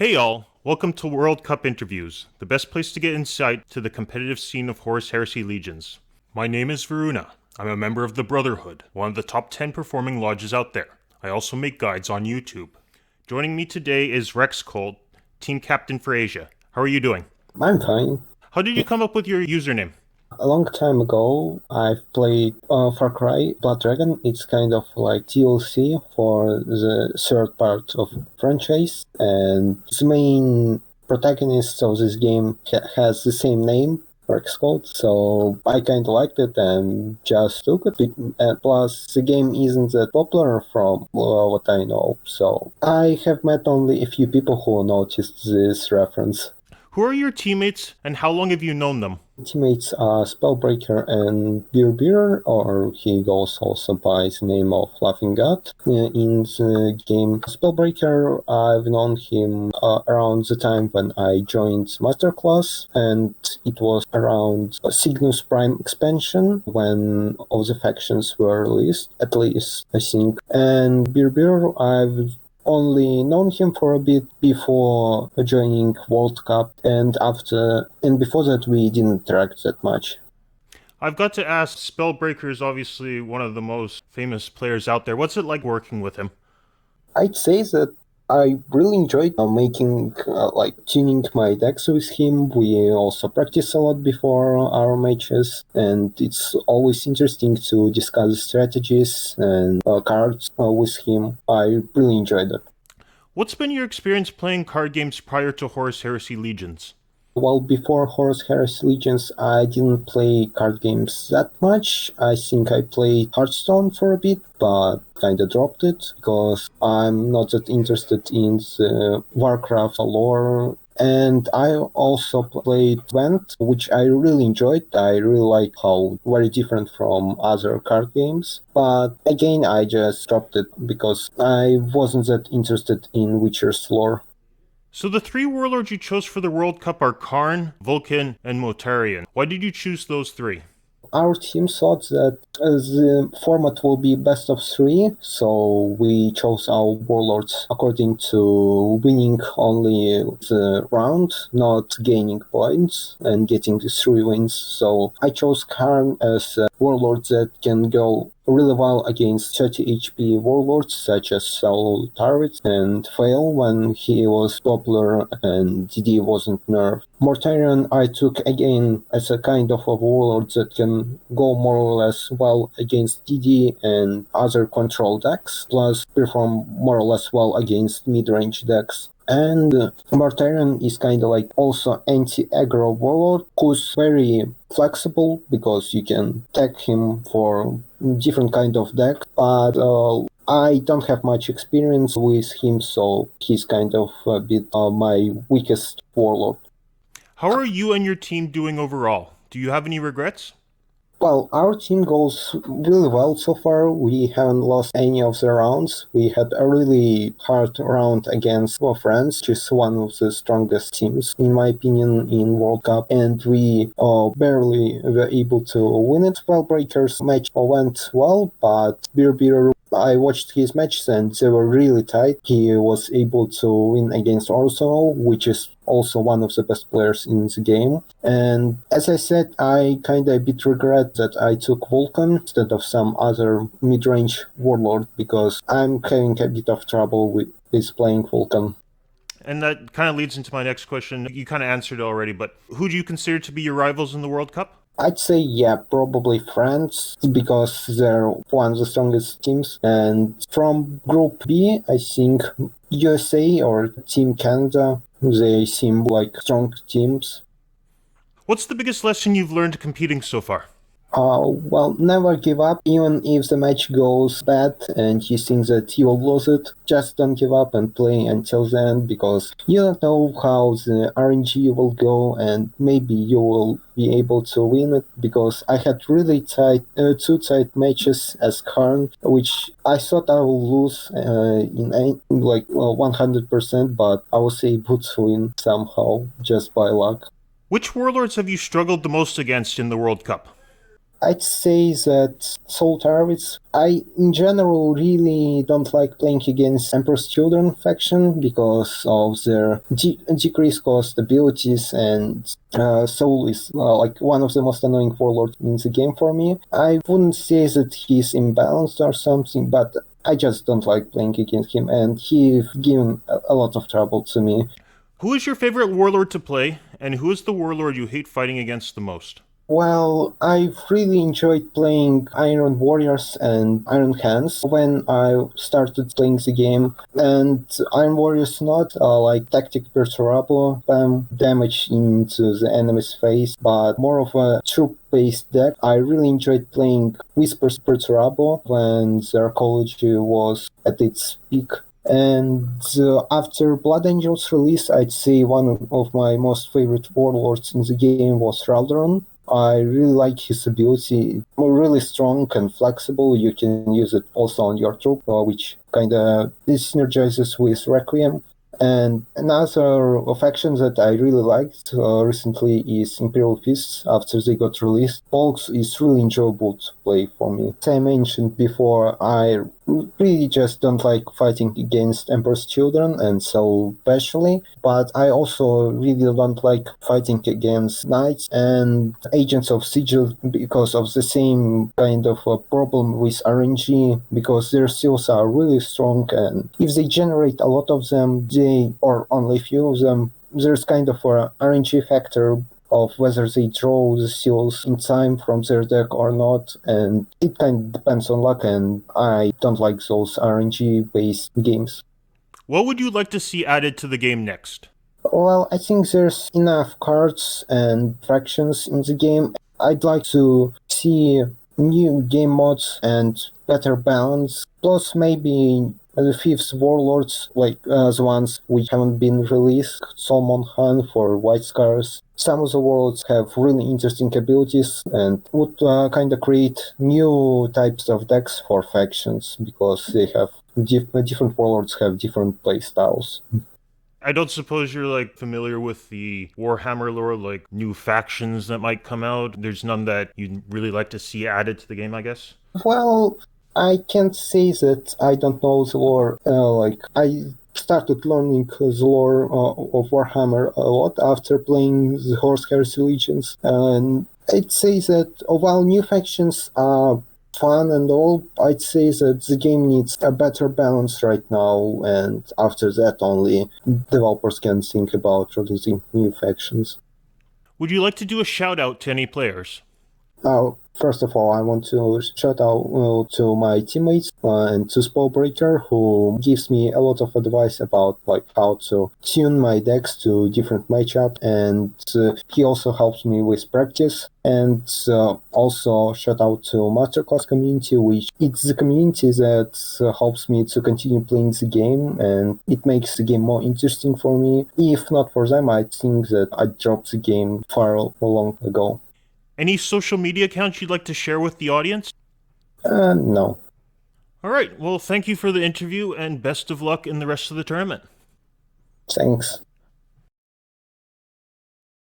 Hey y'all, welcome to World Cup Interviews, the best place to get insight to the competitive scene of Horus Heresy Legions. My name is Varuna. I'm a member of the Brotherhood, one of the top 10 performing lodges out there. I also make guides on YouTube. Joining me today is ReksKolt, team captain for Asia. How are you doing? I'm fine. How did you come up with your username? A long time ago, I've played Far Cry Blood Dragon. It's kind of like DLC for the third part of franchise, and the main protagonist of this game has the same name, ReksKolt, so I kind of liked it and just took it. And plus, the game isn't that popular from what I know, so I have met only a few people who noticed this reference. Who are your teammates and how long have you known them? Teammates are Spellbreaker and Beer, or he goes also by the name of Laughing God in the game. Spellbreaker, I've known him around the time when I joined Masterclass, and it was around Cygnus Prime expansion when all the factions were released, at least, I think. And Beer, I've only known him for a bit before joining World Cup, and before that we didn't interact that much. I've got to ask, Spellbreaker is obviously one of the most famous players out there. What's it like working with him? I'd say that I really enjoyed tuning my decks with him. We also practice a lot before our matches, and it's always interesting to discuss strategies and cards with him. I really enjoyed it. What's been your experience playing card games prior to Horus Heresy Legions? Well, before Horus Heresy Legions, I didn't play card games that much. I think I played Hearthstone for a bit, but kinda dropped it because I'm not that interested in the Warcraft lore. And I also played Gwent, which I really enjoyed. I really like how very different from other card games. But again, I just dropped it because I wasn't that interested in Witcher's lore. So the three warlords you chose for the World Cup are Karn, Vulcan, and Motarian. Why did you choose those three? Our team thought that the format will be best of three, so we chose our warlords according to winning only the round, not gaining points and getting the three wins. So I chose Karn as a warlord that can go really well against 30 HP warlords such as Soul Turrets and fail when he was popular and DD wasn't nerfed. Mortarion I took again as a kind of a warlord that can go more or less well against DD and other control decks, plus perform more or less well against mid-range decks. And Mortarion is kind of like also anti-aggro warlord who's very flexible because you can tag him for different kind of deck, but I don't have much experience with him, so he's kind of a bit my weakest warlord. How are you and your team doing overall? Do you have any regrets? Well, our team goes really well so far. We haven't lost any of the rounds. We had a really hard round against our friends, which is one of the strongest teams, in my opinion, in World Cup, and we barely were able to win it. Spellbreaker's match went well, but Beer, I watched his matches and they were really tight. He was able to win against Arsenal, which is also one of the best players in the game. And as I said, I kind of a bit regret that I took Vulcan instead of some other mid-range warlord because I'm having a bit of trouble with playing Vulcan. And that kind of leads into my next question. You kind of answered it already, but who do you consider to be your rivals in the World Cup? I'd say, yeah, probably France, because they're one of the strongest teams. And from Group B, I think USA or Team Canada, they seem like strong teams. What's the biggest lesson you've learned competing so far? Well, never give up, even if the match goes bad and you think that you will lose it. Just don't give up and play until the end, because you don't know how the RNG will go, and maybe you will be able to win it. Because I had really two tight matches as Karn, which I thought I will lose in 100%, but I was able to win somehow just by luck. Which warlords have you struggled the most against in the World Cup? I'd say that Solitaries, I in general really don't like playing against Emperor's Children faction because of their decreased cost abilities, and Soul is like one of the most annoying warlords in the game for me. I wouldn't say that he's imbalanced or something, but I just don't like playing against him, and he's given a lot of trouble to me. Who is your favorite warlord to play, and who is the warlord you hate fighting against the most? Well, I've really enjoyed playing Iron Warriors and Iron Hands when I started playing the game. And Iron Warriors not like tactic perturabo, spam damage into the enemy's face, but more of a troop-based deck. I really enjoyed playing Whispers Perturabo when their ecology was at its peak. And after Blood Angel's release, I'd say one of my most favorite warlords in the game was Raldoron. I really like his ability. Really strong and flexible. You can use it also on your troop, which kind of synergizes with Requiem. And another faction that I really liked recently is Imperial Fists after they got released. Polks is really enjoyable to play for me. As I mentioned before, I really just don't like fighting against Emperor's Children, and so especially, but I also really don't like fighting against Knights and Agents of Sigil because of the same kind of problem with RNG, because their seals are really strong, and if they generate a lot of them, or only a few of them, there's kind of a RNG factor of whether they draw the seals in time from their deck or not, and it kind of depends on luck, and I don't like those RNG-based games. What would you like to see added to the game next? Well, I think there's enough cards and fractions in the game. I'd like to see new game mods and better balance, plus maybe the fifth Warlords, like the ones which haven't been released, Solomon Han for White Scars. Some of the worlds have really interesting abilities and would kind of create new types of decks for factions because they have different warlords have different play styles. I don't suppose you're like familiar with the Warhammer lore, like new factions that might come out. There's none that you'd really like to see added to the game, I guess. Well, I can't say that I don't know the lore. Like I started learning the lore of Warhammer a lot after playing the Horse Heresy Legions, and I'd say that while new factions are fun and all, I'd say that the game needs a better balance right now, and after that only developers can think about releasing new factions. Would you like to do a shout out to any players? First of all, I want to shout out to my teammates and to Spellbreaker, who gives me a lot of advice about like how to tune my decks to different matchup, and he also helps me with practice. And also shout out to Masterclass community, which it's the community that helps me to continue playing the game, and it makes the game more interesting for me. If not for them, I think that I'd drop the game far long ago. Any social media accounts you'd like to share with the audience? No. All right, well, thank you for the interview and best of luck in the rest of the tournament. Thanks.